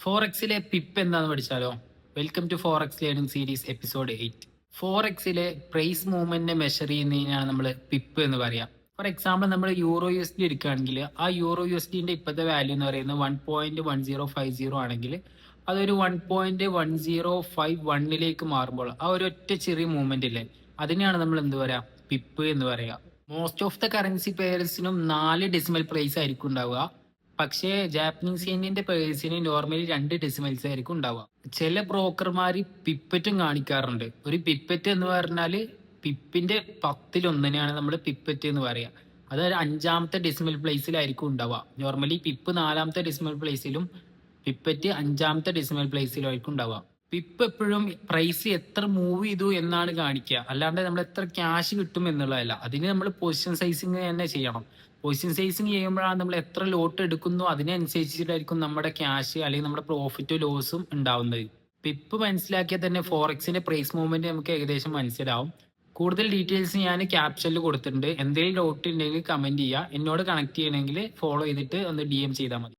ഫോറക്സിലെ pip എന്താണെന്ന് പഠിച്ചാലോ? Welcome to forex learning series episode 8. ഫോറക്സിലെ പ്രൈസ് മൂവ്മെന്റിനെ മെഷർ ചെയ്യുന്നതിനാണ് നമ്മൾ പിപ്പ് എന്ന് പറയാം. ഫോർ എക്സാമ്പിൾ നമ്മൾ യൂറോ യു എസ് ഡി എടുക്കുകയാണെങ്കിൽ ആ യൂറോ യു എസ് ഡിന്റെ ഇപ്പോഴത്തെ വാല്യൂ എന്ന് പറയുന്നത് 1.1050 ആണെങ്കിൽ അതൊരു 1.1051 മാറുമ്പോൾ ആ ഒരു ഒറ്റ ചെറിയ മൂവ്മെന്റ് ഇല്ലേ, അതിനെയാണ് നമ്മൾ എന്ത് പറയാ, പിപ്പ് എന്ന് പറയാ. മോസ്റ്റ് ഓഫ് ദ കറൻസി പെയർസിനും 4 ഡെസിമൽ പ്രൈസ് ആയിരിക്കും ഉണ്ടാവുക. പക്ഷേ ജാപ്പനീസ് യെന്നിന്റെ പേഴ്സിന് നോർമലി 2 ഡെസിമൽസ് ആയിരിക്കും ഉണ്ടാവുക. ചില ബ്രോക്കർമാർ പിപ്പറ്റും കാണിക്കാറുണ്ട്. ഒരു പിപ്പറ്റ് എന്ന് പറഞ്ഞാല് പിപ്പിന്റെ 10-1 നമ്മൾ പിപ്പറ്റ് എന്ന് പറയാ. അത് 5ാമത്തെ ഡെസിമൽ പ്ലേസിലായിരിക്കും ഉണ്ടാവുക. നോർമലി പിപ്പ് 4ാമത്തെ ഡെസിമൽ പ്ലേസിലും പിപ്പറ്റ് 5ാമത്തെ ഡെസിമൽ പ്ലേസിലും ആയിരിക്കും ഉണ്ടാവുക. പിപ്പ് എപ്പോഴും പ്രൈസ് എത്ര മൂവ് ചെയ്തു എന്നാണ് കാണിക്കുക, അല്ലാണ്ട് നമ്മൾ എത്ര ക്യാഷ് കിട്ടും എന്നുള്ളതല്ല. അതിന് നമ്മൾ പൊസിഷൻ സൈസിങ് തന്നെ ചെയ്യണം. പൊസിഷൻ സൈസിങ് ചെയ്യുമ്പോഴാണ് നമ്മൾ എത്ര ലോട്ട് എടുക്കുന്നു അതിനനുസരിച്ചിട്ടായിരിക്കും നമ്മുടെ ക്യാഷ് അല്ലെങ്കിൽ നമ്മുടെ പ്രോഫിറ്റും ലോസും ഉണ്ടാവുന്നത്. പിപ്പ് മനസ്സിലാക്കിയാൽ തന്നെ ഫോറക്സിന്റെ പ്രൈസ് മൂവ്മെന്റ് നമുക്ക് ഏകദേശം മനസ്സിലാവും. കൂടുതൽ ഡീറ്റെയിൽസ് ഞാൻ ക്യാപ്ഷനിൽ കൊടുത്തിട്ടുണ്ട്. എന്തെങ്കിലും ഡൗട്ട് ഉണ്ടെങ്കിൽ കമന്റ് ചെയ്യുക. എന്നോട് കണക്ട് ചെയ്യണമെങ്കിൽ ഫോളോ ചെയ്തിട്ട് ഒന്ന് DM ചെയ്താൽ മതി.